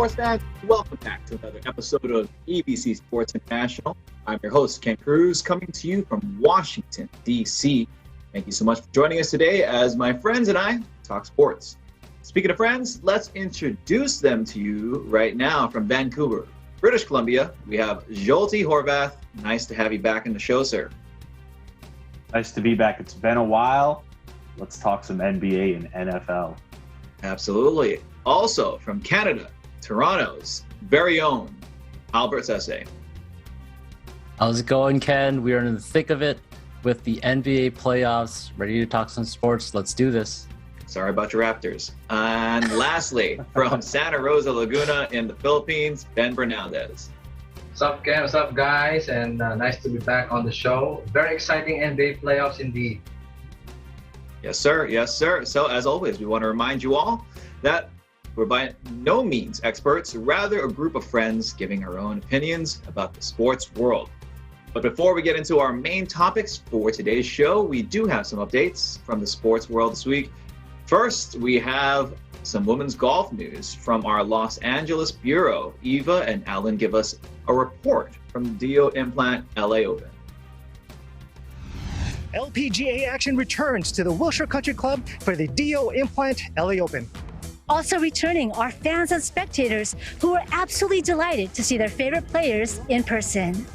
sports fans, welcome back to another episode of EBC Sports International. I'm your host, Ken Cruz, coming to you from Washington, D.C. Thank you so much for joining us today as my friends and I talk sports. Speaking of friends, let's introduce them to you right now from Vancouver, British Columbia. We have Zsolti Horvath. Nice to have you back in the show, sir. Nice to be back. It's been a while. Let's talk some NBA and NFL. Absolutely. Also from Canada, Toronto's very own Albert Sesse. How's it going, Ken? We are in the thick of it with the NBA playoffs. Ready to talk some sports? Let's do this. Sorry about your Raptors. And lastly, from Santa Rosa Laguna in the Philippines, Ben Bernaldez. What's up, Ken? What's up, guys? And nice to be back on the show. Very exciting NBA playoffs indeed. Yes, sir. Yes, sir. So as always, we want to remind you all that we're by no means experts, rather a group of friends giving our own opinions about the sports world. But before we get into our main topics for today's show, we do have some updates from the sports world this week. First, we have some women's golf news from our Los Angeles bureau. Eva and Alan give us a report from the Dio Implant LA Open. LPGA action returns to the Wilshire Country Club for the Dio Implant LA Open. Also returning are fans and spectators who are absolutely delighted to see their favorite players in person.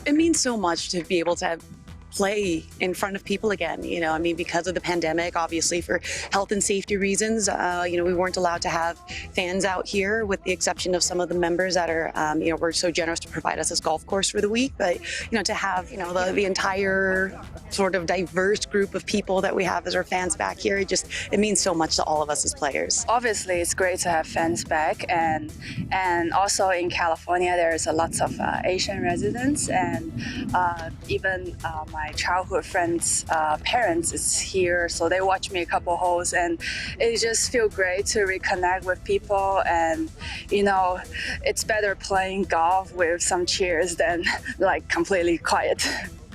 It means so much to be able to play in front of people again. Because of the pandemic, obviously for health and safety reasons, we weren't allowed to have fans out here with the exception of some of the members that are, were so generous to provide us this golf course for the week. But, to have, the entire sort of diverse group of people that we have as our fans back here, it means so much to all of us as players. Obviously, it's great to have fans back. And also in California, there's lots of Asian residents and even my childhood friends' parents is here, so they watch me a couple holes, and it just feels great to reconnect with people. And it's better playing golf with some cheers than like completely quiet.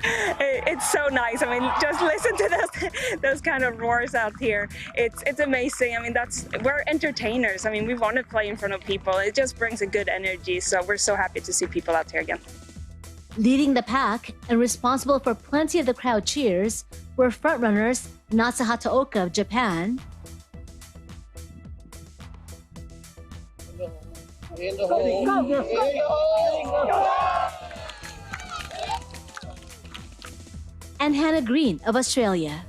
It's so nice. Just listen to those kind of roars out here. It's amazing. We're entertainers. We want to play in front of people. It just brings a good energy. So we're so happy to see people out here again. Leading the pack and responsible for plenty of the crowd cheers were frontrunners Nasa Hataoka of Japan, and Hannah Green of Australia.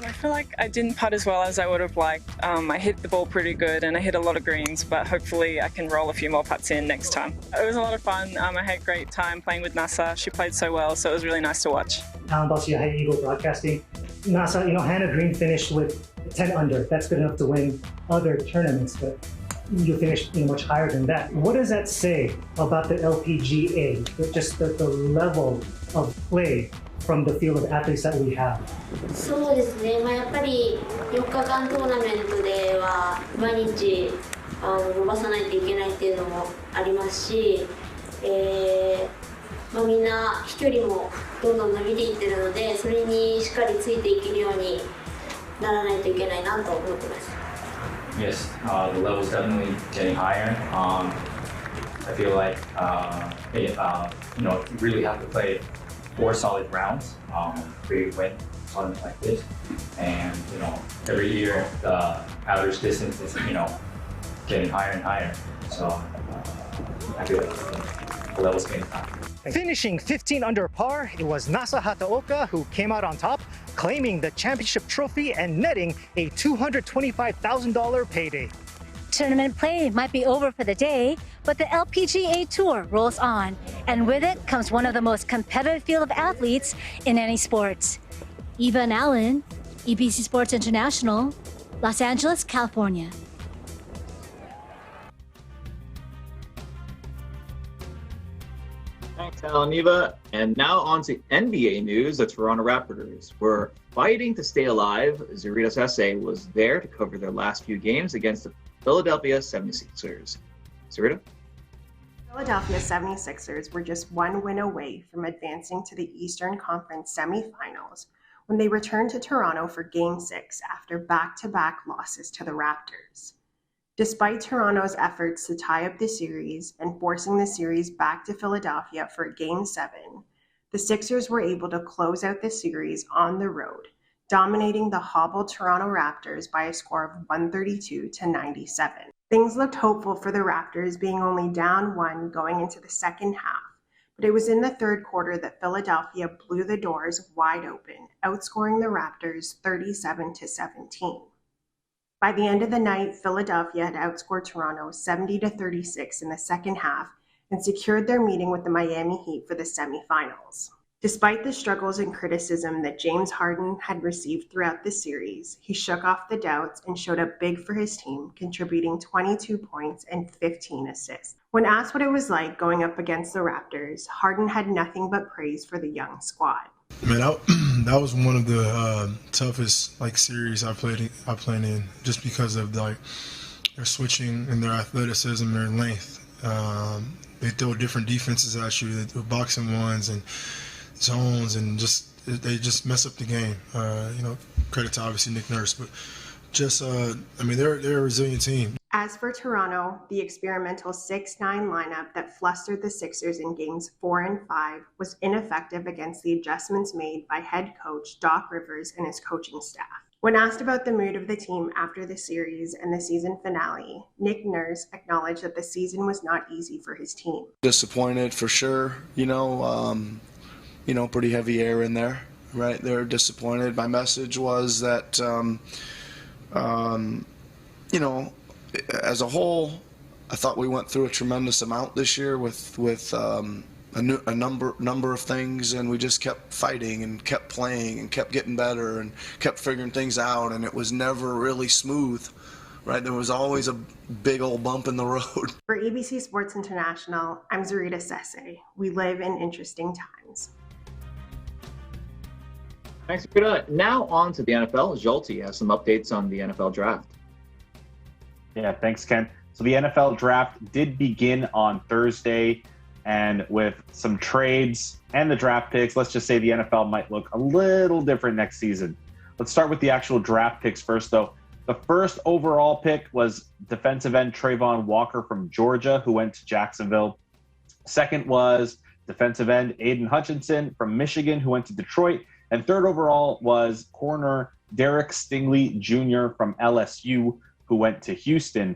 I feel like I didn't putt as well as I would have liked. I hit the ball pretty good and I hit a lot of greens, but hopefully I can roll a few more putts in next time. It was a lot of fun. I had a great time playing with Nasa. She played so well, so it was really nice to watch. Alan Balsia, Eagle Broadcasting. Nasa, Hannah Green finished with 10 under. That's good enough to win other tournaments, but you finished much higher than that. What does that say about the LPGA, just the level of play from the field of athletes that we have? そうですね。やっぱり4日間トーナメントでは毎日伸ばさないといけないっていうのもありますし、みんな飛距離もどんどん伸びていってるので、それにしっかりついていけるようにならないといけないなと思ってます。Yes, the level's definitely getting higher. I feel like you really have to play 4 solid rounds for you to win a tournament like this. And every year the average distance is getting higher and higher. So I feel like the level's getting higher. Finishing 15 under par, it was Nasa Hataoka who came out on top, claiming the championship trophy and netting a $225,000 payday. Tournament play might be over for the day, but the LPGA Tour rolls on, and with it comes one of the most competitive field of athletes in any sport. Eva and Alan, EBC Sports International, Los Angeles, California. Thanks, Alan, Eva. And now on to NBA news. The Toronto Raptors were fighting to stay alive. Zurita Sesse was there to cover their last few games against the Philadelphia 76ers. Zurita? Philadelphia 76ers were just one win away from advancing to the Eastern Conference semifinals when they returned to Toronto for Game 6 after back-to-back losses to the Raptors. Despite Toronto's efforts to tie up the series and forcing the series back to Philadelphia for Game 7, the Sixers were able to close out the series on the road, dominating the hobbled Toronto Raptors by a score of 132-97. Things looked hopeful for the Raptors, being only down 1 going into the second half, but it was in the third quarter that Philadelphia blew the doors wide open, outscoring the Raptors 37-17. By the end of the night, Philadelphia had outscored Toronto 70-36 in the second half and secured their meeting with the Miami Heat for the semifinals. Despite the struggles and criticism that James Harden had received throughout the series, he shook off the doubts and showed up big for his team, contributing 22 points and 15 assists. When asked what it was like going up against the Raptors, Harden had nothing but praise for the young squad. Man, that was one of the toughest series I played in, just because of their switching and their athleticism, their length. They throw different defenses at you. They throw boxing ones and zones, and they just mess up the game. Credit to obviously Nick Nurse, but they're a resilient team. As for Toronto, the experimental 6-9 lineup that flustered the Sixers in games 4 and 5 was ineffective against the adjustments made by head coach Doc Rivers and his coaching staff. When asked about the mood of the team after the series and the season finale, Nick Nurse acknowledged that the season was not easy for his team. Disappointed for sure, pretty heavy air in there, right? They're disappointed. My message was that, as a whole, I thought we went through a tremendous amount this year with a number of things, and we just kept fighting and kept playing and kept getting better and kept figuring things out, and it was never really smooth, right? There was always a big old bump in the road. For EBC Sports International, I'm Zarita Sese. We live in interesting times. Thanks, Zarita. Now on to the NFL. Jolty has some updates on the NFL draft. Yeah, thanks, Ken. So the NFL draft did begin on Thursday, and with some trades and the draft picks, let's just say the NFL might look a little different next season. Let's start with the actual draft picks first, though. The first overall pick was defensive end Trayvon Walker from Georgia, who went to Jacksonville. Second was defensive end Aiden Hutchinson from Michigan, who went to Detroit. And third overall was corner Derek Stingley Jr. from LSU, who went to Houston.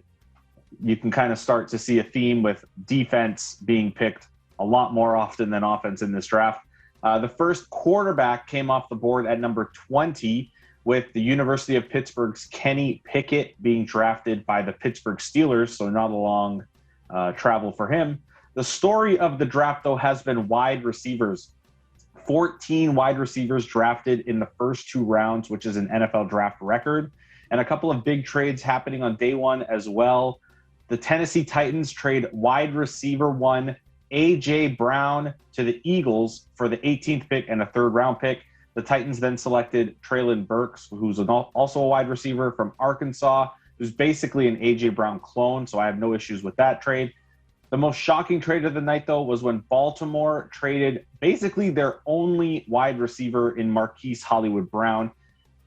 You can kind of start to see a theme with defense being picked a lot more often than offense in this draft. The first quarterback came off the board at number 20, with the University of Pittsburgh's Kenny Pickett being drafted by the Pittsburgh Steelers, so not a long travel for him. The story of the draft, though, has been wide receivers. 14 wide receivers drafted in the first 2 rounds, which is an NFL draft record, and a couple of big trades happening on day one as well. The Tennessee Titans trade wide receiver 1 A.J. Brown to the Eagles for the 18th pick and a 3rd round pick. The Titans then selected Traylon Burks, who's also a wide receiver from Arkansas, who's basically an A.J. Brown clone, so I have no issues with that trade. The most shocking trade of the night, though, was when Baltimore traded basically their only wide receiver in Marquise Hollywood Brown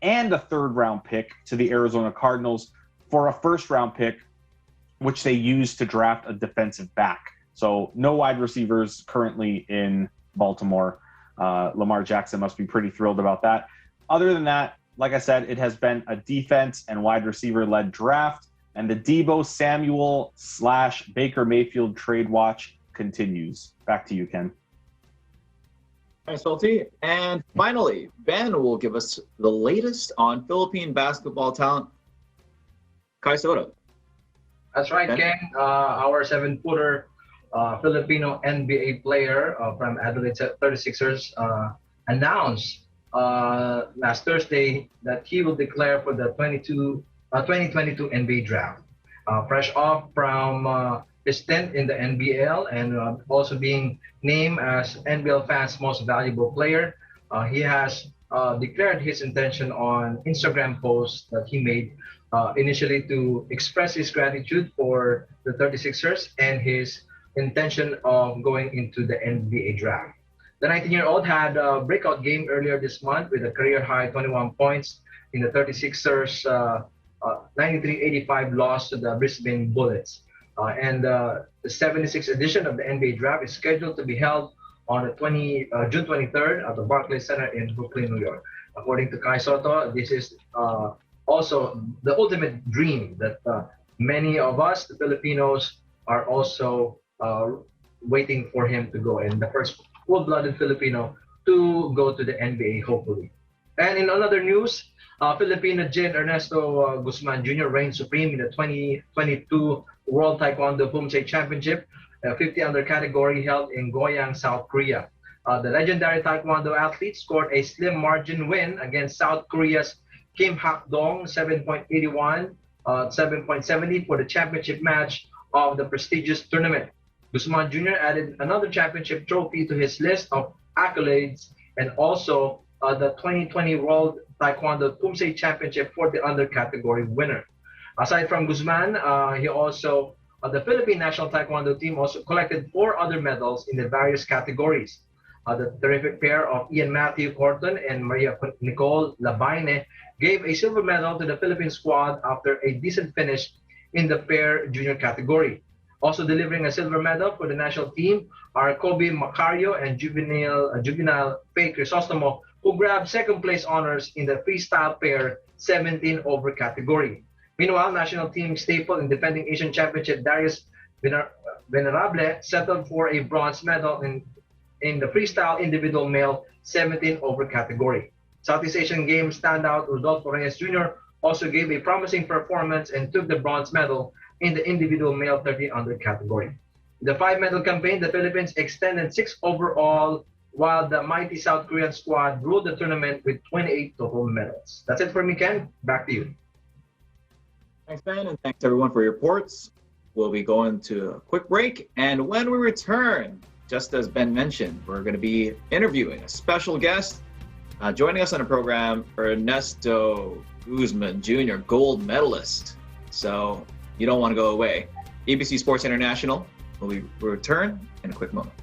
and a 3rd round pick to the Arizona Cardinals for a 1st round pick, which they used to draft a defensive back. So no wide receivers currently in Baltimore. Lamar Jackson must be pretty thrilled about that. Other than that, like I said, it has been a defense and wide receiver-led draft, and the Deebo Samuel / Baker Mayfield trade watch continues. Back to you, Ken. Thanks, Jolty. And finally, Ben will give us the latest on Philippine basketball talent, Kai Soto. That's right, Ken. Our 7-footer Filipino NBA player from Adelaide 36ers announced last Thursday that he will declare for the 2022 NBA draft. Fresh off from his stint in the NBL and also being named as NBL fans' most valuable player, he has declared his intention on Instagram posts that he made initially to express his gratitude for the 36ers and his intention of going into the NBA draft. The 19-year-old had a breakout game earlier this month with a career-high 21 points in the 36ers' 93-85 loss to the Brisbane Bullets. And the 76th edition of the NBA Draft is scheduled to be held on the June 23rd at the Barclays Center in Brooklyn, New York. According to Kai Soto, this is also the ultimate dream that many of us, the Filipinos, are also waiting for him to go, and the first full-blooded Filipino to go to the NBA, hopefully. And in another news, Filipino Jin Ernesto Guzman Jr. reigned supreme in the 2022 World Taekwondo Pumse Championship, a 50-under category held in Goyang, South Korea. The legendary Taekwondo athlete scored a slim margin win against South Korea's Kim Hak-dong, 7.81, 7.70 for the championship match of the prestigious tournament. Guzman Jr. added another championship trophy to his list of accolades, and also the 2020 World Taekwondo Pumse Championship for the under category winner. Aside from Guzman, the Philippine national Taekwondo team also collected 4 other medals in the various categories. The terrific pair of Ian Matthew Corton and Maria Nicole Labaine gave a silver medal to the Philippine squad after a decent finish in the pair junior category. Also delivering a silver medal for the national team are Kobe Macario and juvenile Faye Crisostomo, who grabbed second place honors in the freestyle pair 17 over category. Meanwhile, national team staple and defending Asian Championship Darius Venerable settled for a bronze medal in the freestyle individual male 17 over category. Southeast Asian Games standout Rodolfo Reyes Jr. also gave a promising performance and took the bronze medal in the individual male 30 under category. In the 5-medal campaign, the Philippines extended 6 overall, while the mighty South Korean squad ruled the tournament with 28 total medals. That's it for me, Ken. Back to you. Thanks, Ben, and thanks everyone for your reports. We'll be going to a quick break, and when we return, just as Ben mentioned, we're going to be interviewing a special guest. Joining us on the program, Ernesto Guzman Jr., gold medalist. So you don't want to go away. EBC Sports International will return in a quick moment.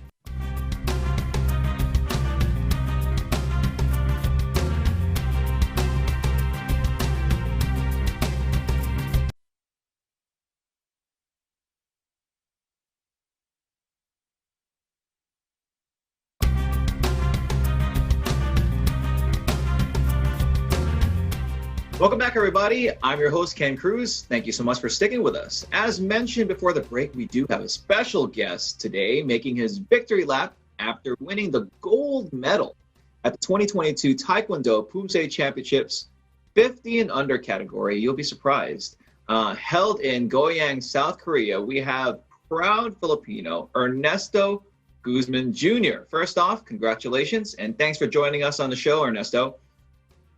Welcome back, everybody. I'm your host, Ken Cruz. Thank you so much for sticking with us. As mentioned before the break, we do have a special guest today making his victory lap after winning the gold medal at the 2022 Taekwondo Pumse Championships 50 and under category. You'll be surprised. Held in Goyang, South Korea, we have proud Filipino Ernesto Guzman Jr. First off, congratulations, and thanks for joining us on the show, Ernesto.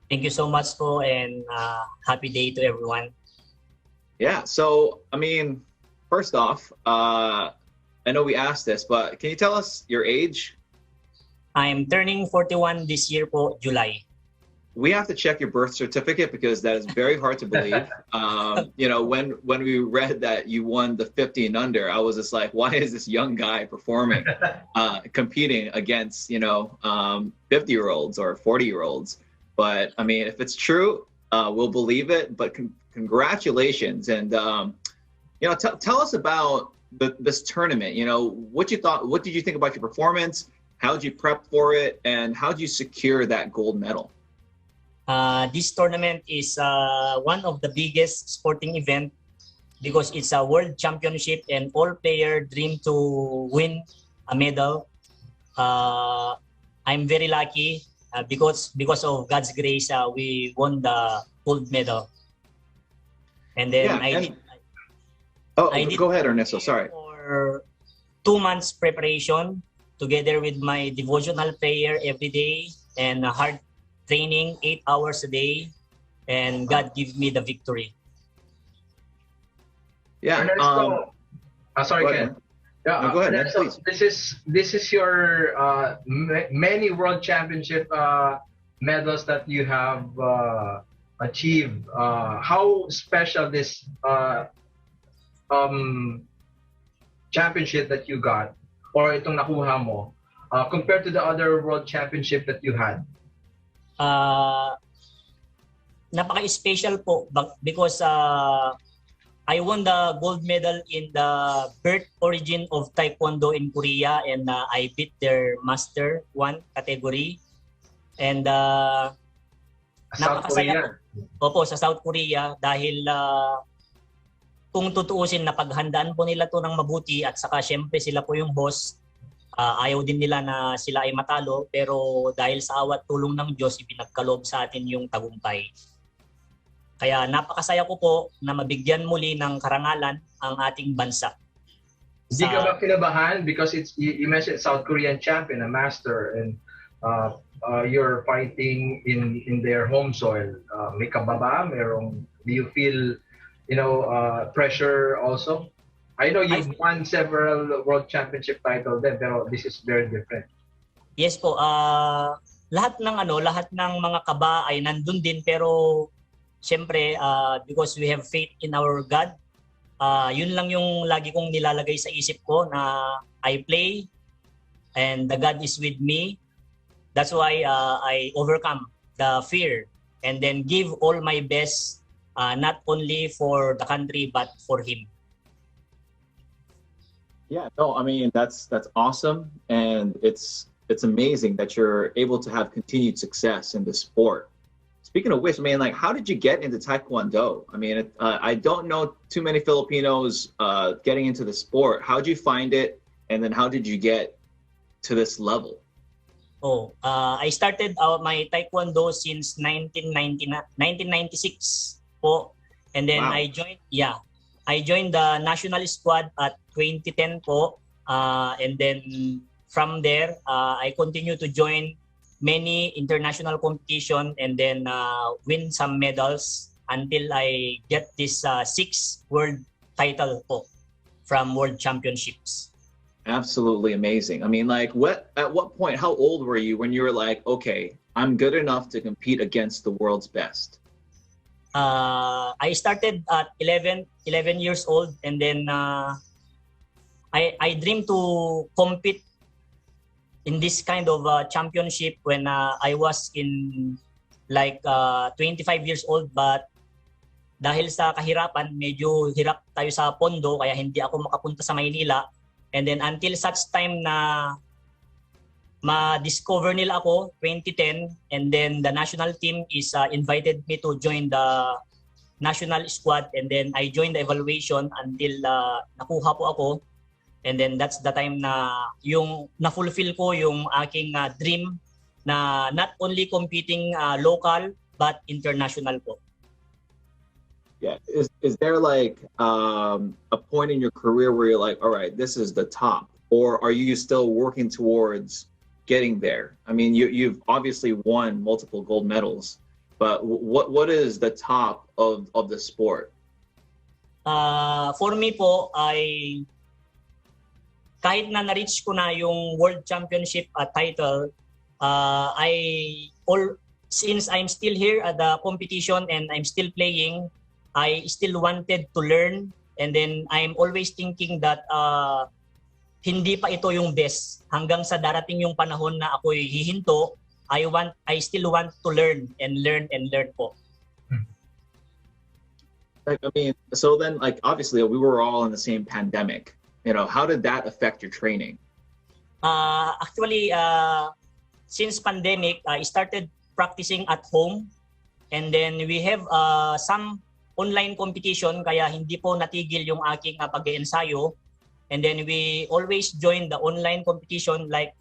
Thank you so much po, and happy day to everyone. Yeah, so, I mean, first off, I know we asked this, but can you tell us your age? I'm turning 41 this year po, July. We have to check your birth certificate because that is very hard to believe. You know, when we read that you won the 50 and under, I was just like, why is this young guy performing, competing against, 50-year-olds or 40-year-olds? But I mean, if it's true, we'll believe it. But congratulations, and tell us about this tournament. You know, what you thought. What did you think about your performance? How did you prep for it, and how did you secure that gold medal? This tournament is one of the biggest sporting event because it's a world championship, and all players dream to win a medal. I'm very lucky. Because of God's grace, we won the gold medal. And then I did go ahead, Ernesto. Sorry. For 2 months preparation, together with my devotional prayer every day and hard training 8 hours a day, and God gave me the victory. Yeah. Ernesto, sorry, Ken. Yeah, no, go ahead, Ernesto, please. This is your many world championship medals that you have achieved. How special this championship that you got or itong nakuha mo compared to the other World Championship that you had? Napaka-special po because I won the gold medal in the birth origin of Taekwondo in Korea, and I beat their Master 1 category. And South Korea? Opo, sa South Korea dahil kung tutuusin na paghandaan po nila to ng mabuti at saka syempre sila po yung boss, ayaw din nila na sila ay matalo, pero dahil sa awat tulong ng Diyos, ipinagkaloob sa atin yung tagumpay. Kaya napakasaya ko po na mabigyan muli ng karangalan ang ating bansa. Hindi ka ba kinabahan? Because you mentioned South Korean champion, a master, and you're fighting in their home soil. May kababa? Do you feel, pressure also? I know you've won several world championship titles then, pero this is very different. Yes po. Lahat ng mga kaba ay nandun din, pero siyempre, because we have faith in our God, yun lang yung lagi kong nilalagay sa isip ko na I play and the God is with me. That's why I overcome the fear and then give all my best, not only for the country but for Him. Yeah, no, I mean that's awesome, and it's amazing that you're able to have continued success in the sport. Speaking of which, I mean, like, how did you get into Taekwondo? I mean, I don't know too many Filipinos getting into the sport. How did you find it, and then how did you get to this level? I started my Taekwondo since 1996 po, and then Wow. I joined the national squad at 2010 po, and then from there I continue to join many international competition and then win some medals until I get this 6th world title po from World Championships. Absolutely amazing. I mean, like, at what point, how old were you when you were like, okay, I'm good enough to compete against the world's best? I started at 11 years old, and then I dreamed to compete in this kind of championship when I was in like 25 years old, but dahil sa kahirapan, medyo hirap tayo sa pondo, kaya hindi ako makapunta sa Maynila. And then until such time na ma-discover nila ako, 2010, and then the national team is invited me to join the national squad, and then I joined the evaluation until nakuha po ako. And then that's the time na yung na-fulfill ko yung aking dream na not only competing local but international po. Yeah. Is there like a point in your career where you're like, all right, this is the top, or are you still working towards getting there? I mean, you've obviously won multiple gold medals, but what is the top of the sport? For me po, kahit na na-reach ko na yung World Championship title, since I'm still here at the competition and I'm still playing, I still wanted to learn, and then I'm always thinking that hindi pa ito yung best. Hanggang sa darating yung panahon na ako'y hihinto, I still want to learn and learn po. Like, I mean, so then, like, obviously we were all in the same pandemic. You know, how did that affect your training? Actually, since pandemic, I started practicing at home, and then we have some online competition, kaya hindi po natigil yung aking pag-ensayo. And then we always join the online competition, like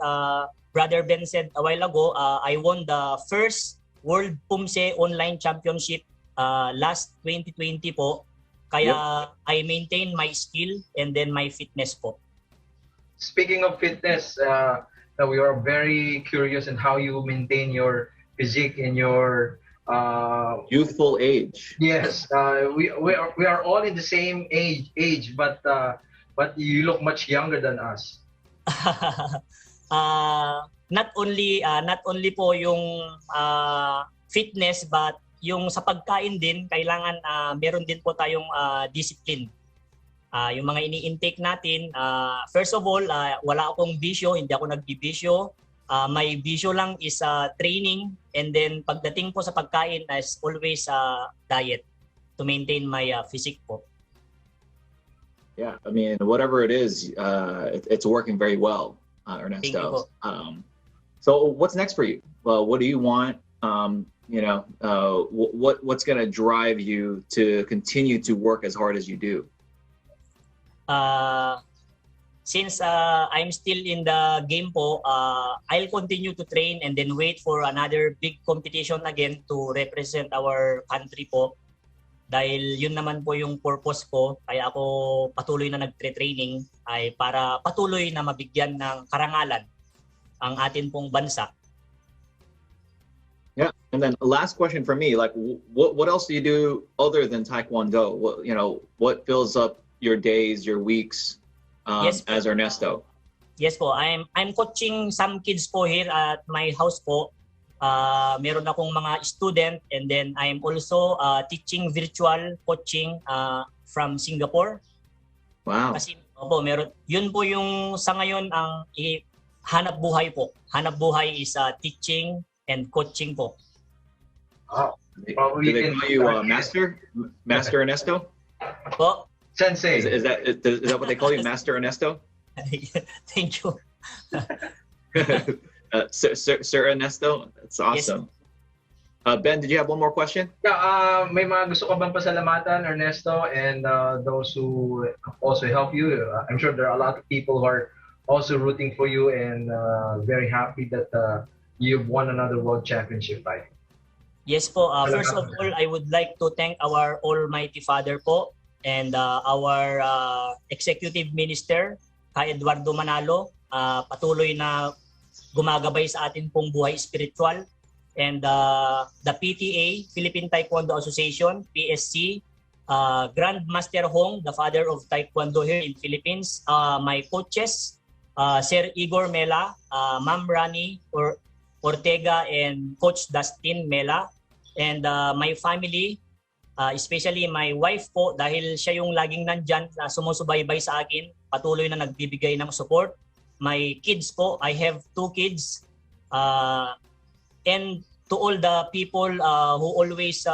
Brother Ben said a while ago. I won the first World Pumse Online Championship last 2020 po. Kaya I maintain my skill and then my fitness po. Speaking of fitness, we are very curious in how you maintain your physique in your youthful age. Yes, we are all in the same age, but you look much younger than us. Not only po yung fitness, but yung sa pagkain din, kailangan meron din po tayong discipline. Yung mga ini-intake natin, first of all, wala akong bisyo, hindi ako nagbibisyo. My bisyo lang is training, and then pagdating po sa pagkain is always diet to maintain my physique po. Yeah, I mean, whatever it is, it's working very well, Ernesto. Thank you po. So what's next for you? Well, what do you want? What's going to drive you to continue to work as hard as you do? Since I'm still in the game po, I'll continue to train and then wait for another big competition again to represent our country po. Dahil yun naman po yung purpose ko, kaya ako patuloy na nagtre-training ay para patuloy na mabigyan ng karangalan ang atin pong bansa. Yeah, and then last question for me, like what else do you do other than Taekwondo? What fills up your days, your weeks Yes, as Ernesto? Yes po, I'm coaching some kids po here at my house po. Meron akong mga student, and then I'm also teaching virtual coaching from Singapore. Wow. Kasi meron, yun po yung sa ngayon ang hanap buhay po. Hanap buhay is teaching and coaching po. Wow. Do they call you Master Ernesto? Po? Sensei. Is that what they call you, Master Ernesto? Thank you. Sir Ernesto, that's awesome. Yes. Ben, did you have one more question? Yeah, may mga gusto ka bang pasalamatan, Ernesto, and those who also help you? I'm sure there are a lot of people who are also rooting for you and very happy that you've won another World Championship fight. Yes po. First of all, I would like to thank our Almighty Father po and our Executive Minister, Kay Eduardo Manalo, patuloy na gumagabay sa atin pong buhay spiritual, and the PTA, Philippine Taekwondo Association, PSC, Grandmaster Hong, the father of Taekwondo here in Philippines, my coaches, Sir Igor Mela, Ma'am Rani Ortega, and Coach Dustin Mela, and my family, especially my wife po, dahil siya yung laging nandyan, sumusubaybay sa akin, patuloy na nagbibigay ng support. My kids po, I have 2 kids, and to all the people who always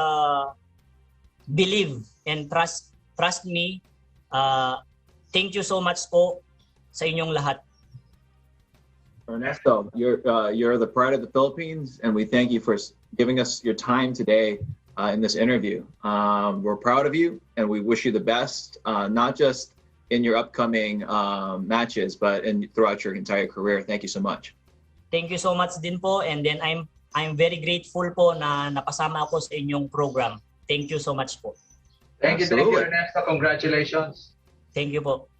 believe and trust me, thank you so much po sa inyong lahat. Ernesto, you're the pride of the Philippines, and we thank you for giving us your time today in this interview. We're proud of you, and we wish you the best, not just in your upcoming matches, but throughout your entire career. Thank you so much. Thank you so much din po, and then I'm very grateful po na napasama ako sa inyong program. Thank you so much po. Thank you, Ernesto. Congratulations. Thank you po.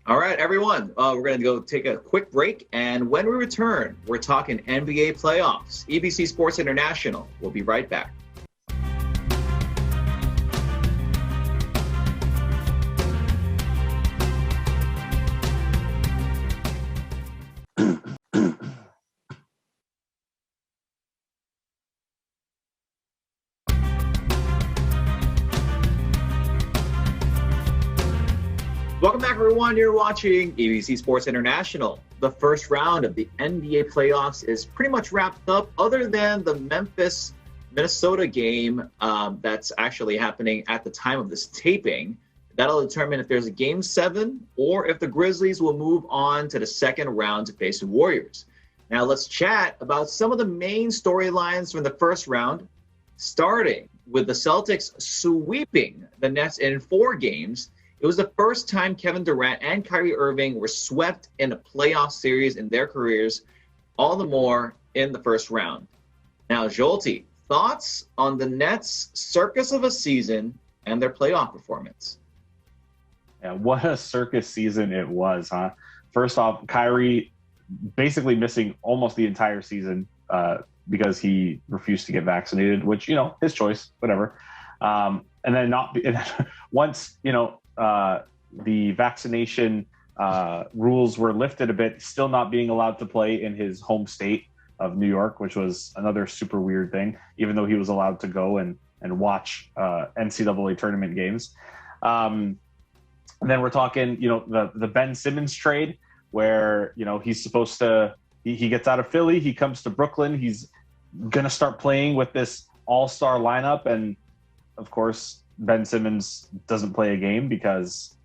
All right, everyone. We're going to go take a quick break, and when we return, we're talking NBA playoffs. EBC Sports International. We'll be right back. Welcome back, everyone. You're watching EBC Sports International. The first round of the NBA playoffs is pretty much wrapped up, other than the Memphis-Minnesota game that's actually happening at the time of this taping. That'll determine if there's a Game 7 or if the Grizzlies will move on to the second round to face the Warriors. Now let's chat about some of the main storylines from the first round, starting with the Celtics sweeping the Nets in 4 games. It was the first time Kevin Durant and Kyrie Irving were swept in a playoff series in their careers, all the more in the first round. Now, Jolty, thoughts on the Nets' circus of a season and their playoff performance? Yeah, what a circus season it was, huh? First off, Kyrie basically missing almost the entire season because he refused to get vaccinated, which, his choice, whatever. And then once, the vaccination rules were lifted a bit, still not being allowed to play in his home state of New York, which was another super weird thing, even though he was allowed to go and watch NCAA tournament games. And then we're talking, the Ben Simmons trade where, he's supposed to, he gets out of Philly, he comes to Brooklyn, he's going to start playing with this all-star lineup. And of course, Ben Simmons doesn't play a game because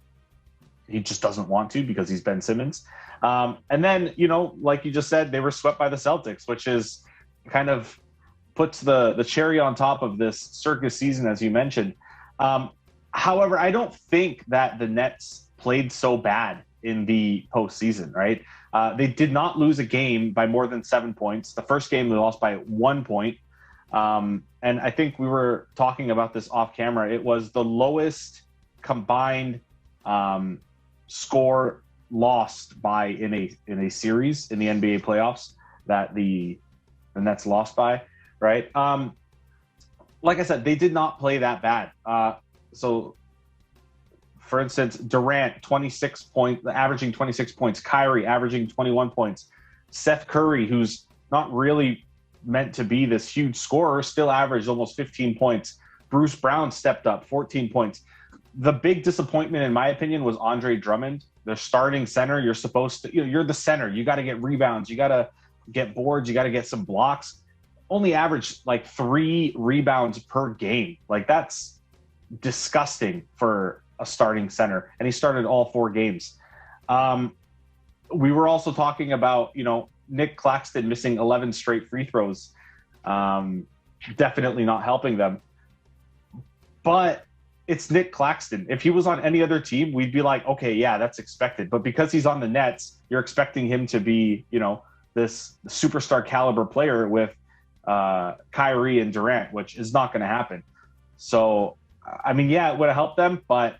he just doesn't want to, because he's Ben Simmons. And then, like you just said, they were swept by the Celtics, which is kind of puts the cherry on top of this circus season, as you mentioned. However, I don't think that the Nets played so bad in the postseason, right? They did not lose a game by more than 7 points. The first game they lost by 1 point. And I think we were talking about this off camera. It was the lowest combined score lost by in a series in the NBA playoffs that the Nets lost by, right? Like I said, they did not play that bad. So, for instance, Durant, 26 points, averaging 26 points. Kyrie, averaging 21 points. Seth Curry, who's not really meant to be this huge scorer, still averaged almost 15 points. Bruce Brown stepped up, 14 points. The big disappointment, in my opinion, was Andre Drummond, their starting center. You're supposed to, you're the center. You got to get rebounds. You got to get boards. You got to get some blocks. Only averaged like 3 rebounds per game. Like, that's disgusting for a starting center. And he started all 4 games. We were also talking about, Nick Claxton missing 11 straight free throws. Definitely not helping them. But it's Nick Claxton. If he was on any other team, we'd be like, okay, yeah, that's expected. But because he's on the Nets, you're expecting him to be, this superstar caliber player with Kyrie and Durant, which is not going to happen. So, I mean, yeah, it would have helped them, but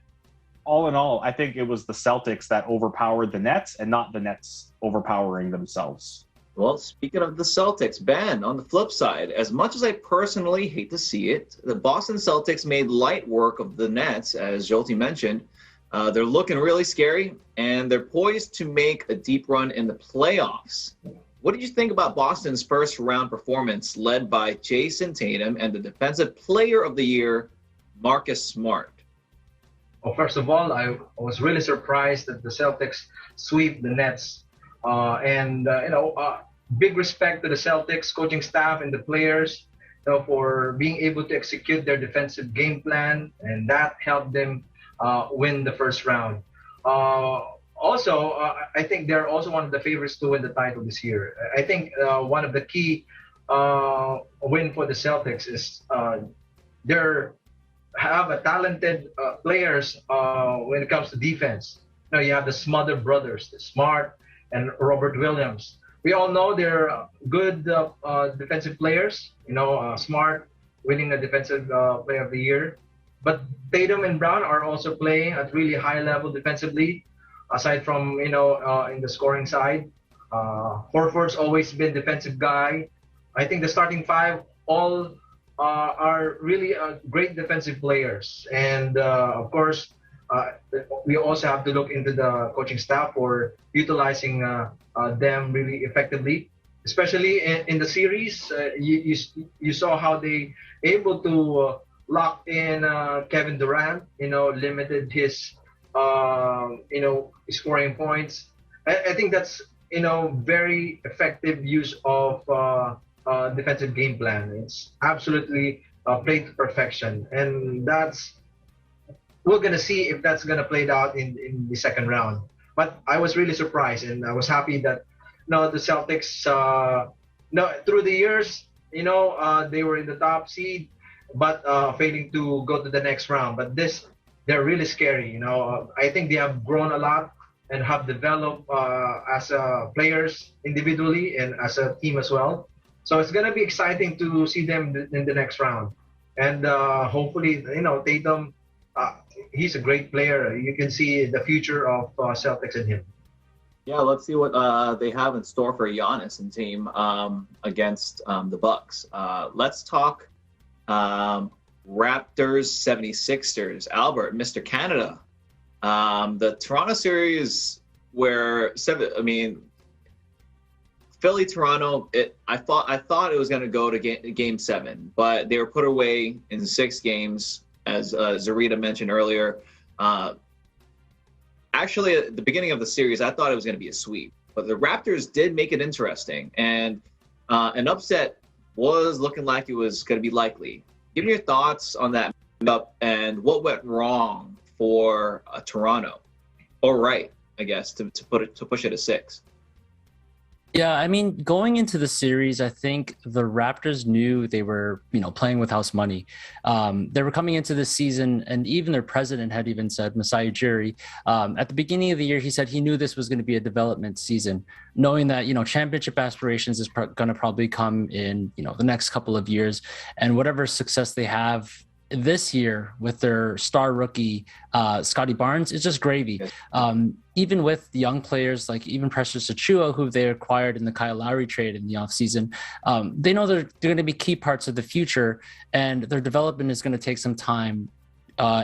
all in all, I think it was the Celtics that overpowered the Nets and not the Nets overpowering themselves. Well, speaking of the Celtics, Ben, on the flip side, as much as I personally hate to see it, the Boston Celtics made light work of the Nets, as Jolty mentioned. They're looking really scary, and they're poised to make a deep run in the playoffs. What did you think about Boston's first-round performance led by Jason Tatum and the Defensive Player of the Year, Marcus Smart? Well, first of all, I was really surprised that the Celtics sweep the Nets. Big respect to the Celtics coaching staff and the players for being able to execute their defensive game plan, and that helped them win the first round. I think they're also one of the favorites to win the title this year. I think one of the key win for the Celtics is they have a talented players when it comes to defense. You have the Smother brothers, the Smart and Robert Williams. We all know they're good defensive players. Smart winning the Defensive Player of the Year. But Tatum and Brown are also playing at really high level defensively, aside from, in the scoring side. Horford's always been defensive guy. I think the starting 5 all are really great defensive players. And, of course, we also have to look into the coaching staff for utilizing them really effectively, especially in the series. You saw how they able to lock in Kevin Durant, limited his scoring points. I think that's very effective use of defensive game plan. It's absolutely played to perfection, and we're gonna see if that's gonna play out in the second round. But I was really surprised, and I was happy that the Celtics through the years they were in the top seed, but failing to go to the next round. But they're really scary. I think they have grown a lot and have developed as players individually and as a team as well. So it's gonna be exciting to see them in the next round. And hopefully, Tatum, he's a great player. You can see the future of Celtics in him. Yeah, let's see what they have in store for Giannis and team against the Bucks. Let's talk Raptors 76ers. Albert, Mr. Canada. The Toronto series where Philly Toronto, I thought it was going to go to game 7, but they were put away in 6 games, as Zarita mentioned earlier. actually, at the beginning of the series, I thought it was going to be a sweep, but the Raptors did make it interesting, and an upset was looking like it was going to be likely. Give me your thoughts on that up and what went wrong for Toronto, or right, I guess, to push it to 6. Yeah, I mean, going into the series, I think the Raptors knew they were, playing with house money. They were coming into this season, and even their president had even said, Masai Ujiri, at the beginning of the year, he said he knew this was going to be a development season, knowing that, championship aspirations is going to probably come in, the next couple of years, and whatever success they have this year with their star rookie, Scotty Barnes, is just gravy. Even with the young players like even Precious Achiuwa, who they acquired in the Kyle Lowry trade in the offseason, they know they're going to be key parts of the future, and their development is going to take some time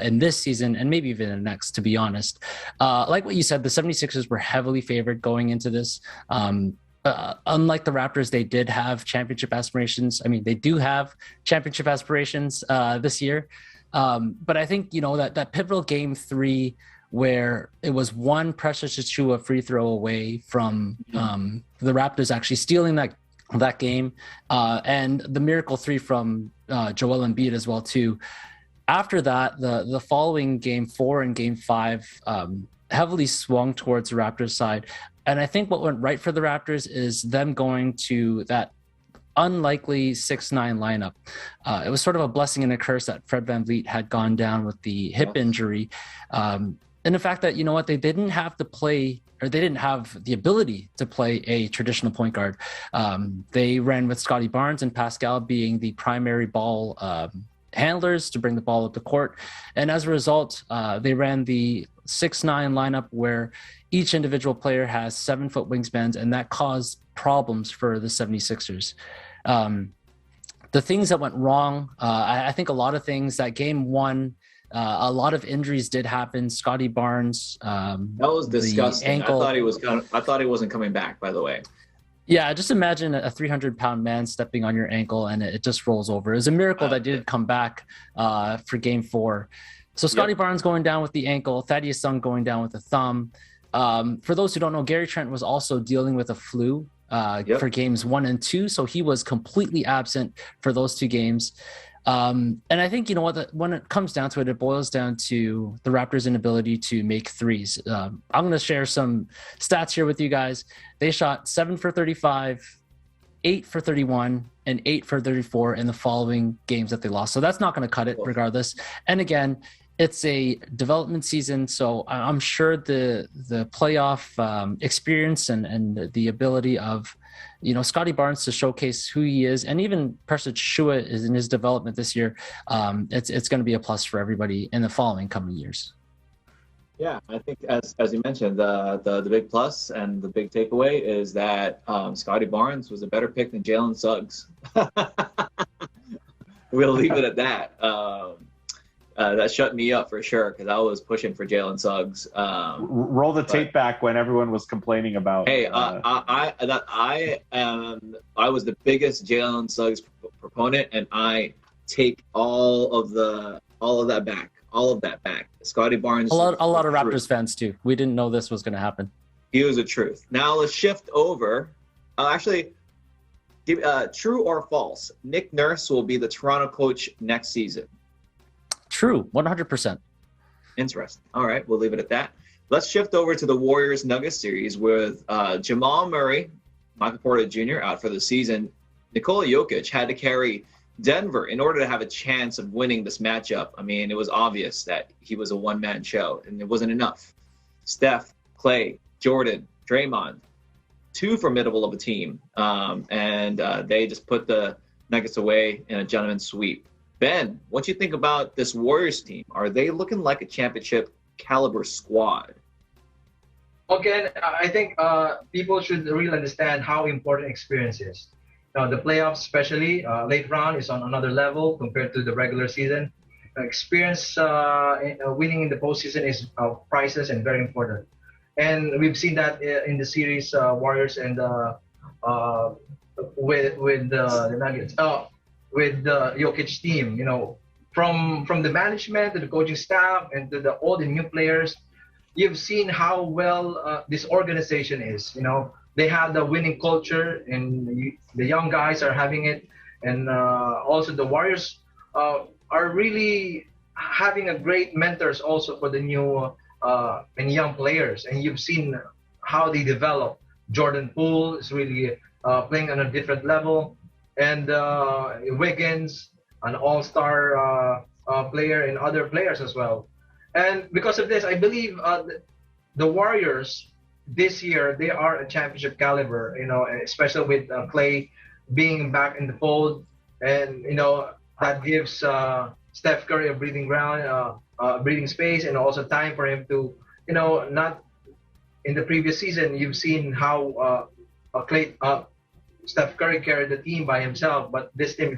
in this season and maybe even the next, to be honest. Like what you said, the 76ers were heavily favored going into this. Unlike the Raptors, they did have championship aspirations. I mean, they do have championship aspirations this year. But I think, that pivotal game 3 where it was one Precious Achiuwa free throw away from the Raptors actually stealing that game, and the miracle 3 from Joel Embiid as well, too. After that, the following game 4 and game 5 heavily swung towards the Raptors side. And I think what went right for the Raptors is them going to that unlikely 6-9 lineup. It was sort of a blessing and a curse that Fred VanVleet had gone down with the hip injury. And the fact that, they didn't have to play, or they didn't have the ability to play a traditional point guard. They ran with Scotty Barnes and Pascal being the primary ball handlers to bring the ball up the court. And as a result, they ran the 6-9 lineup where each individual player has 7-foot wingspans, and that caused problems for the 76ers. The things that went wrong, I think a lot of things that game 1, a lot of injuries did happen. Scotty Barnes, that was disgusting. Ankle, I thought he wasn't coming back, by the way. Yeah, just imagine a 300-pound man stepping on your ankle and it just rolls over. It was a miracle that did come back for game 4. So Scotty Barnes going down with the ankle, Thaddeus Young going down with the thumb. For those who don't know, Gary Trent was also dealing with a flu for games 1 and 2. So he was completely absent for those 2 games. And I think, when it comes down to it, it boils down to the Raptors' inability to make threes. I'm going to share some stats here with you guys. They shot 7 for 35, 8 for 31, and 8 for 34 in the following games that they lost. So that's not going to cut it regardless. And again, it's a development season, so I'm sure the playoff experience and the ability of, Scotty Barnes to showcase who he is, and even Precious Achiuwa is in his development this year. It's going to be a plus for everybody in the following coming years. Yeah, I think as you mentioned, the big plus and the big takeaway is that Scotty Barnes was a better pick than Jalen Suggs. We'll leave it at that. That shut me up for sure because I was pushing for Jalen Suggs. Roll the tape back when everyone was complaining about. Hey, I was the biggest Jalen Suggs proponent, and I take all of that back. Scotty Barnes. A lot of Raptors fans too. We didn't know this was going to happen. He was the truth. Now let's shift over. True or false? Nick Nurse will be the Toronto coach next season. True, 100%. Interesting. All right, we'll leave it at that. Let's shift over to the Warriors Nuggets series with Jamal Murray, Michael Porter Jr. out for the season. Nikola Jokic had to carry Denver in order to have a chance of winning this matchup. I mean, it was obvious that he was a one-man show, and it wasn't enough. Steph, Clay, Jordan, Draymond, too formidable of a team, and they just put the Nuggets away in a gentleman's sweep. Ben, what do you think about this Warriors team? Are they looking like a championship caliber squad? Again, I think people should really understand how important experience is. The playoffs, especially late round, is on another level compared to the regular season. Experience winning in the postseason is priceless and very important. And we've seen that in the series, Warriors and with the Nuggets. With the Jokic team, from the management to the coaching staff and to all the new players, you've seen how well this organization is. They have the winning culture, and the young guys are having it, and also the Warriors are really having a great mentors also for the new and young players. And you've seen how they develop. Jordan Poole is really playing on a different level, and Wiggins, an all-star player, and other players as well. And because of this, I believe the Warriors this year, they are a championship caliber, especially with Clay being back in the fold. And, that gives Steph Curry a breathing ground, breathing space, and also time for him to, not in the previous season, you've seen how Steph Curry carried the team by himself. But this team,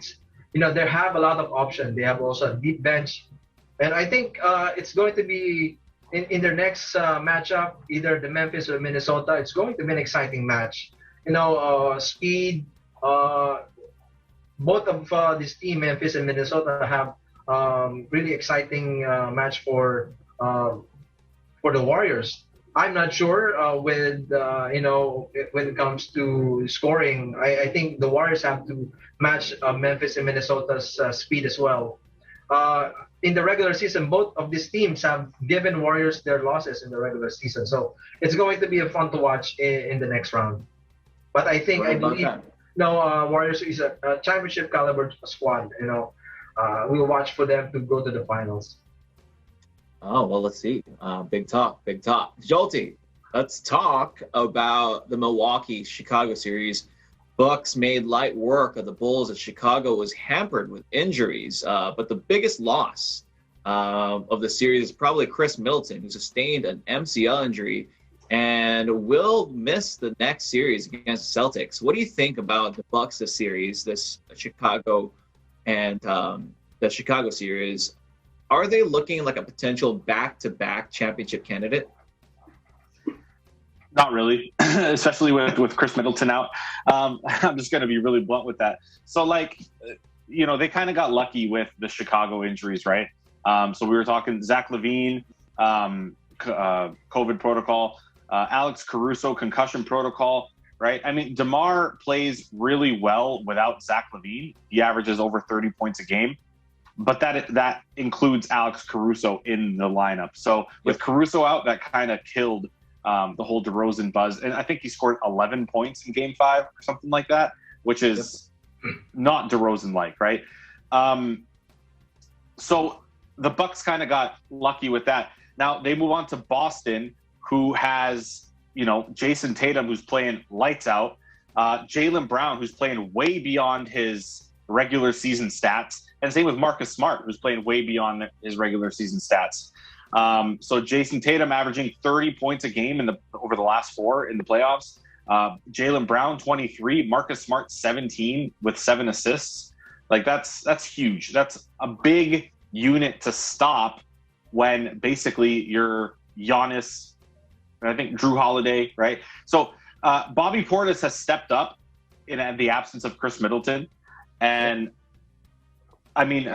they have a lot of options. They have also a deep bench. And I think it's going to be, in their next matchup, either the Memphis or Minnesota, it's going to be an exciting match. Speed. Both of this team, Memphis and Minnesota, have really exciting match for the Warriors. I'm not sure when it comes to scoring. I think the Warriors have to match Memphis and Minnesota's speed as well. In the regular season, both of these teams have given Warriors their losses in the regular season. So it's going to be fun to watch in the next round. But I believe Warriors is a championship caliber squad. We'll watch for them to go to the finals. Oh, well, let's see. Big talk. Jolty, let's talk about the Milwaukee-Chicago series. Bucks made light work of the Bulls as Chicago was hampered with injuries. But the biggest loss of the series is probably Chris Middleton, who sustained an MCL injury and will miss the next series against the Celtics. What do you think about the Bucks this series, this Chicago and the Chicago series? Are they looking like a potential back-to-back championship candidate? Not really, especially with Chris Middleton out. I'm just going to be really blunt with that. So, they kind of got lucky with the Chicago injuries, right? So we were talking Zach LaVine, COVID protocol, Alex Caruso, concussion protocol, right? I mean, DeMar plays really well without Zach LaVine. He averages over 30 points a game. But that includes Alex Caruso in the lineup. So with Caruso out, that kind of killed the whole DeRozan buzz. And I think he scored 11 points in Game 5 or something like that, which is not DeRozan-like, right? So the Bucks kind of got lucky with that. Now they move on to Boston, who has, Jason Tatum, who's playing lights out, Jaylen Brown, who's playing way beyond his regular season stats, and same with Marcus Smart, who's playing way beyond his regular season stats. So Jason Tatum averaging 30 points a game over the last 4 in the playoffs. Jaylen Brown 23, Marcus Smart 17 with 7 assists. That's huge. That's a big unit to stop when basically you're Giannis, and I think Drew Holiday, right? So Bobby Portis has stepped up in the absence of Chris Middleton. And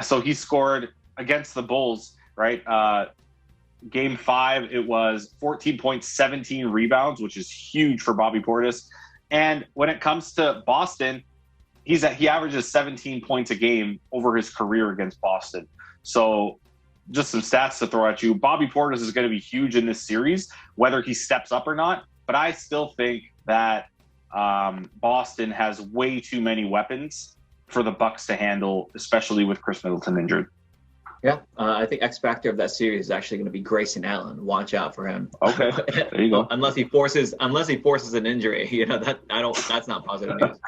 so he scored against the Bulls, right? Game 5, it was 14 points, 17 rebounds, which is huge for Bobby Portis. And when it comes to Boston, he averages 17 points a game over his career against Boston. So just some stats to throw at you. Bobby Portis is going to be huge in this series, whether he steps up or not. But I still think that Boston has way too many weapons for the Bucks to handle, especially with Chris Middleton injured. Yeah, I think X factor of that series is actually going to be Grayson Allen. Watch out for him. Okay, there you go. unless he forces an injury, that's not positive news.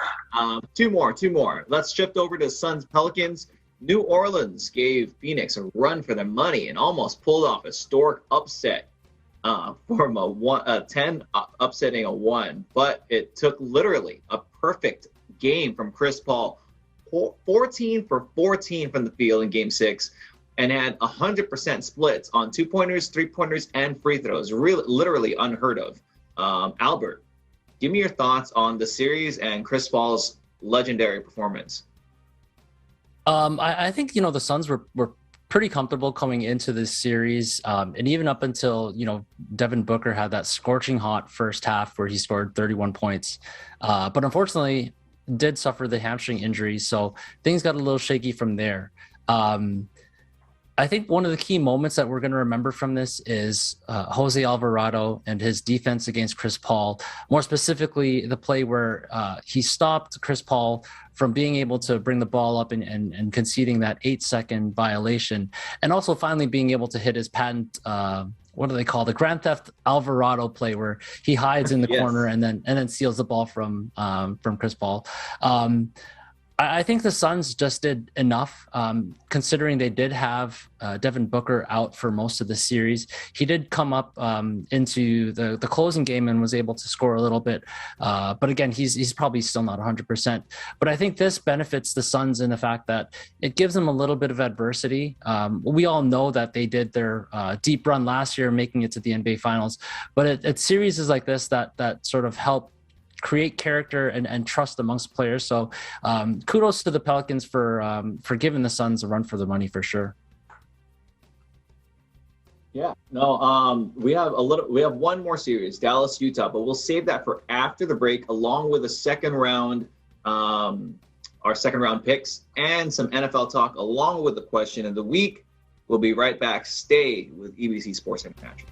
Two more. Let's shift over to Suns Pelicans. New Orleans gave Phoenix a run for their money and almost pulled off a historic upset from a 10 upsetting a 1, but it took literally a perfect game from Chris Paul. 14 for 14 from the field in Game 6, and had 100% splits on 2-pointers, 3-pointers, and free throws. Really, literally unheard of. Albert, give me your thoughts on the series and Chris Paul's legendary performance. I think the Suns were pretty comfortable coming into this series, and even up until Devin Booker had that scorching hot first half where he scored 31 points, but unfortunately did suffer the hamstring injury, so things got a little shaky from there. I think one of the key moments that we're going to remember from this is Jose Alvarado and his defense against Chris Paul. More specifically, the play where he stopped Chris Paul from being able to bring the ball up and conceding that 8-second violation, and also finally being able to hit his patent, what do they call, the Grand Theft Alvarado play, where he hides in the corner and then steals the ball from Chris Paul. I think the Suns just did enough, considering they did have Devin Booker out for most of the series. He did come up into the closing game and was able to score a little bit. But again, he's probably still not 100%. But I think this benefits the Suns in the fact that it gives them a little bit of adversity. We all know that they did their deep run last year, making it to the NBA Finals. But it's series like this that sort of help create character and trust amongst players. So kudos to the Pelicans for giving the Suns a run for the money for sure. Yeah, no, we have one more series, Dallas, Utah, but we'll save that for after the break, along with a second round, our second round picks and some NFL talk, along with the question of the week. We'll be right back. Stay with EBC Sports International.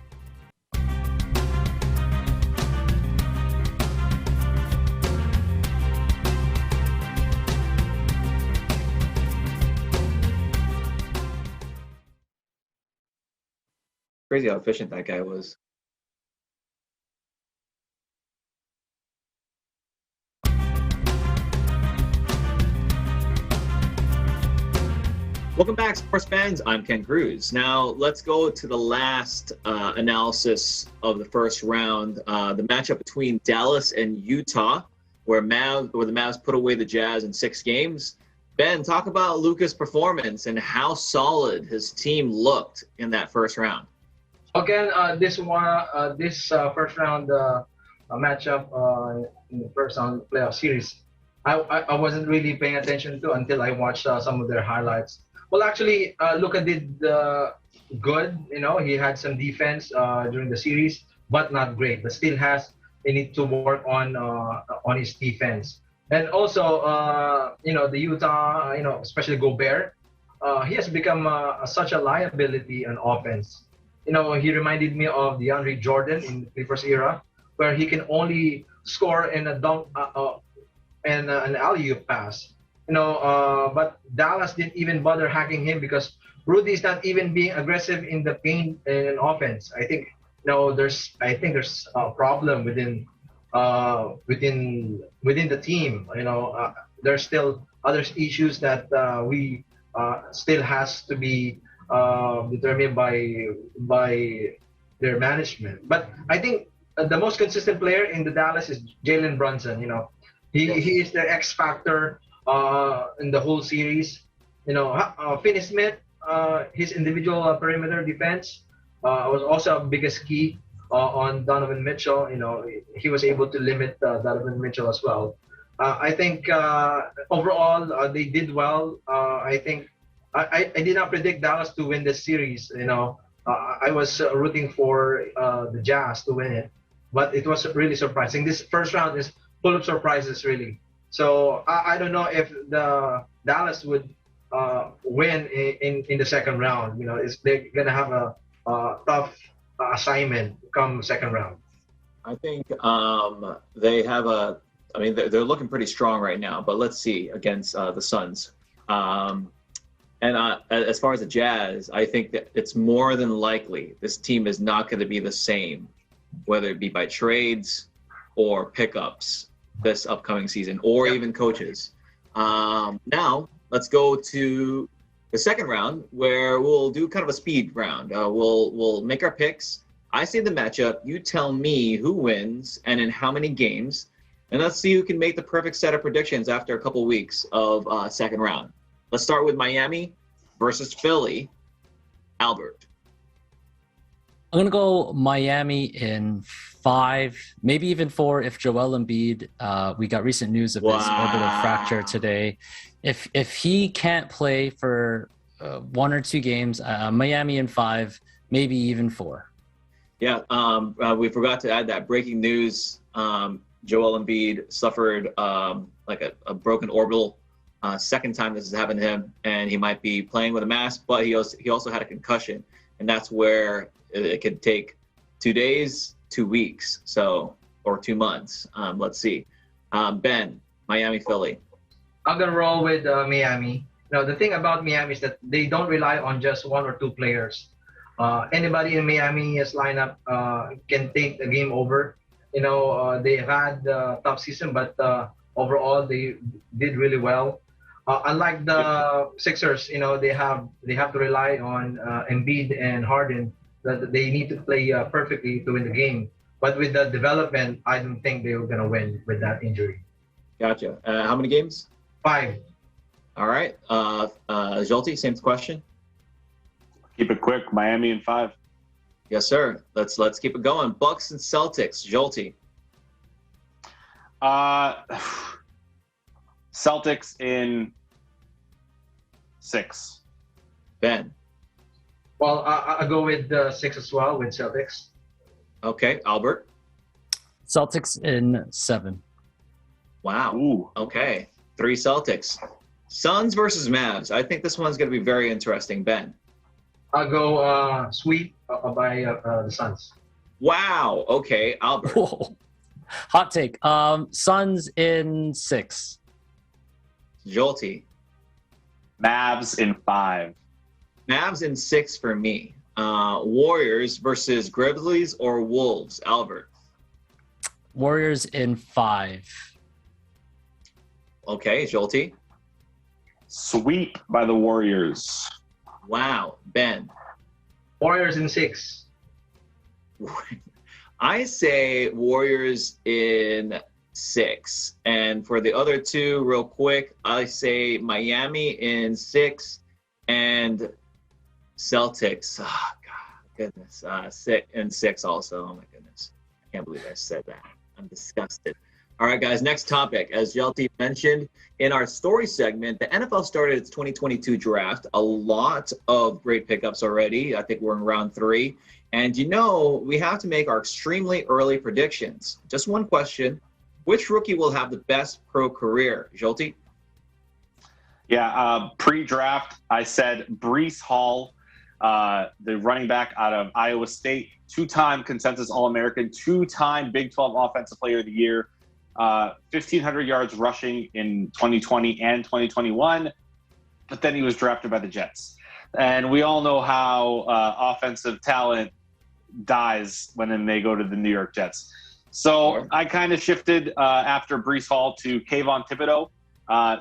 Crazy how efficient that guy was. Welcome back, sports fans. I'm Ken Cruz. Now let's go to the last analysis of the first round, the matchup between Dallas and Utah, where the Mavs put away the Jazz in 6 games. Ben, talk about Luka's performance and how solid his team looked in that first round. Again, this first round matchup in the first round playoff series, I wasn't really paying attention to until I watched some of their highlights. Well, actually, Luka did good. He had some defense during the series, but not great. But still they need to work on his defense. And also, the Utah, especially Gobert, he has become such a liability on offense. He reminded me of DeAndre Jordan in the Clippers era, where he can only score in a dunk and an alley-oop pass. But Dallas didn't even bother hacking him because Rudy's not even being aggressive in the paint and offense. I think there's a problem within the team. There's still other issues that we still has to be determined by their management. But I think the most consistent player in the Dallas is Jalen Brunson. He is the X factor in the whole series. Finney Smith, his individual perimeter defense was also a biggest key on Donovan Mitchell. He was able to limit Donovan Mitchell as well. I think overall they did well. I think I did not predict Dallas to win this series. I was rooting for the Jazz to win it, but it was really surprising. This first round is full of surprises, really. So I don't know if the Dallas would win in the second round. They're gonna have a tough assignment come second round. I think they have they're looking pretty strong right now, but let's see against the Suns. And as far as the Jazz, I think that it's more than likely this team is not going to be the same, whether it be by trades or pickups this upcoming season, or even coaches. Now, let's go to the second round, where we'll do kind of a speed round. We'll make our picks. I say the matchup. You tell me who wins and in how many games. And let's see who can make the perfect set of predictions after a couple weeks of second round. Let's start with Miami versus Philly. Albert. I'm going to go Miami in 5, maybe even 4 if Joel Embiid, we got recent news of his orbital fracture today. If he can't play for 1 or 2 games. Miami in 5, maybe even 4. Yeah, we forgot to add that breaking news. Joel Embiid suffered like a broken orbital. Second time this has happened to him, and he might be playing with a mask, but he also had a concussion, and that's where it could take 2 days, 2 weeks, or 2 months. Let's see. Ben, Miami, Philly. I'm gonna roll with Miami. Now the thing about Miami is that they don't rely on just 1 or 2 players. Anybody in Miami's lineup can take the game over. They've had a tough season, but overall they did really well. Unlike the Sixers, they have to rely on Embiid and Harden. That they need to play perfectly to win the game. But with the development, I don't think they were gonna win with that injury. Gotcha. How many games? 5. All right. Jolty, same question. Keep it quick. Miami in 5. Yes, sir. Let's keep it going. Bucks and Celtics. Jolty. Celtics in 6. Ben. Well, I'll go with 6 as well with Celtics. Okay, Albert. Celtics in 7. Wow. Ooh. Okay, 3 Celtics. Suns versus Mavs. I think this one's going to be very interesting. Ben. I'll go sweep by the Suns. Wow. Okay, Albert. Whoa. Hot take. Suns in 6. Jolty. Mavs in 5. Mavs in 6 for me. Warriors versus Grizzlies or Wolves. Albert. Warriors in 5. Okay, Jolty. Sweep by the Warriors. Wow. Ben. Warriors in 6. I say Warriors in 6. And for the other 2, real quick, I say Miami in 6 and Celtics. Oh, God, goodness. 6 also. Oh, my goodness. I can't believe I said that. I'm disgusted. All right, guys, next topic. As Jolty mentioned in our story segment, the NFL started its 2022 draft. A lot of great pickups already. I think we're in round 3. And we have to make our extremely early predictions. Just one question. Which rookie will have the best pro career? Jolty? Yeah, pre-draft, I said Breece Hall, the running back out of Iowa State, 2-time consensus All-American, 2-time Big 12 Offensive Player of the Year, 1,500 yards rushing in 2020 and 2021, but then he was drafted by the Jets. And we all know how offensive talent dies when they go to the New York Jets. So I kind of shifted after Breece Hall to Kayvon Thibodeau,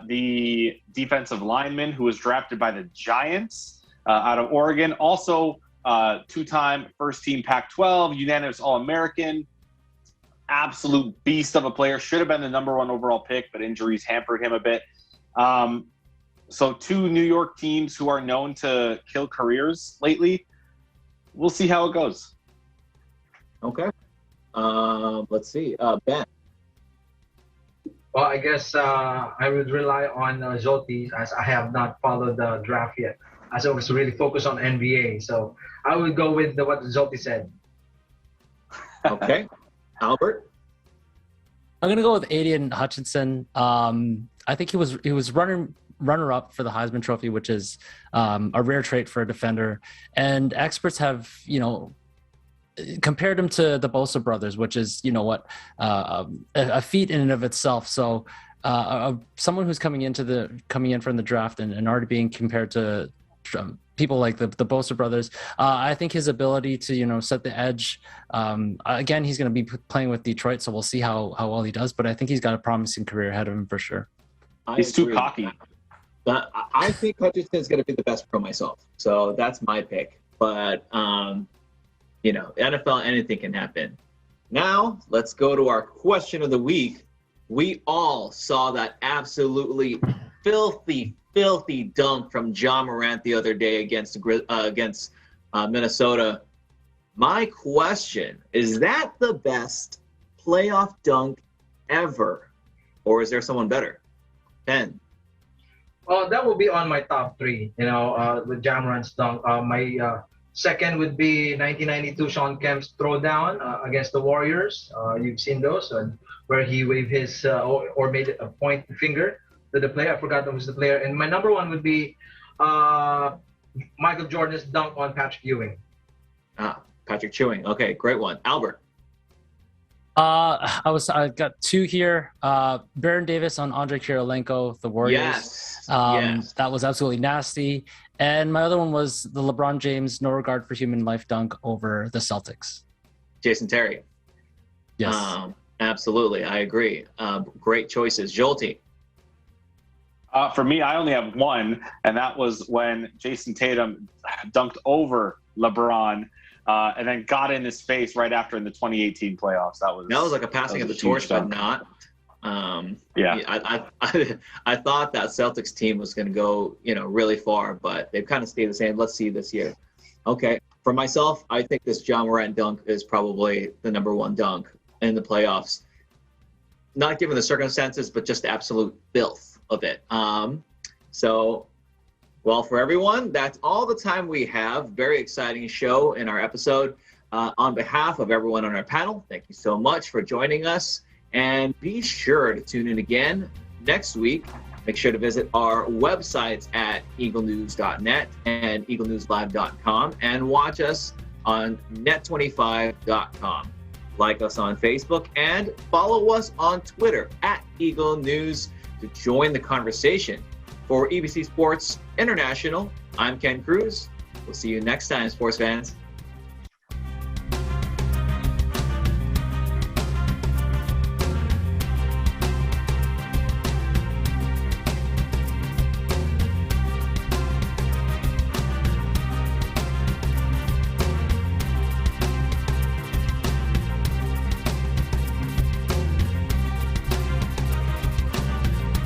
the defensive lineman who was drafted by the Giants out of Oregon. Also 2-time first-team Pac-12, unanimous All-American, absolute beast of a player. Should have been the number 1 overall pick, but injuries hampered him a bit. So 2 New York teams who are known to kill careers lately. We'll see how it goes. Okay. Let's see. Ben. Well, I guess I would rely on Jolty, as I have not followed the draft yet, as I was really focused on NBA. So I would go with what Jolty said. Okay. Albert? I'm going to go with Aiden Hutchinson. I think he was runner-up for the Heisman Trophy, which is a rare trait for a defender. And experts have, compared him to the Bosa brothers, which is, a feat in and of itself. So someone who's coming in from the draft and already being compared to people like the Bosa brothers, I think his ability to, set the edge, again, he's going to be playing with Detroit, so we'll see how well he does, but I think he's got a promising career ahead of him for sure. He's too cocky. But I think Hutchinson's going to be the best pro myself, so that's my pick. But, NFL, anything can happen. Now, let's go to our question of the week. We all saw that absolutely filthy dunk from Ja Morant the other day against Minnesota. My question, is that the best playoff dunk ever? Or is there someone better? 10. That will be on my top 3. You know, with Ja Morant's dunk. My second would be 1992 Sean Kemp's throwdown against the Warriors. You've seen those, where he waved his or made a point finger to the player. I forgot who's the player. And my number 1 would be Michael Jordan's dunk on Patrick Ewing. Patrick Ewing. Okay, great one. Albert. I got 2 here. Baron Davis on Andre Kirilenko, the Warriors. Yes. That was absolutely nasty. And my other one was the LeBron James no regard for human life dunk over the Celtics. Jason Terry. Yes. Absolutely. I agree. Great choices. Jolty. For me, I only have one, and that was when Jason Tatum dunked over LeBron and then got in his face right after in the 2018 playoffs. That was like a passing of the torch, but not. I thought that Celtics team was going to go, really far, but they've kind of stayed the same. Let's see this year. Okay. For myself, I think this Ja Morant dunk is probably the number 1 dunk in the playoffs. Not given the circumstances, but just the absolute filth of it. Well, for everyone, that's all the time we have. Very exciting show in our episode. On behalf of everyone on our panel, thank you so much for joining us. And be sure to tune in again next week. Make sure to visit our websites at eaglenews.net and eaglenewslive.com and watch us on net25.com. Like us on Facebook and follow us on Twitter at Eagle News to join the conversation. For EBC Sports International, I'm Ken Cruz. We'll see you next time, sports fans.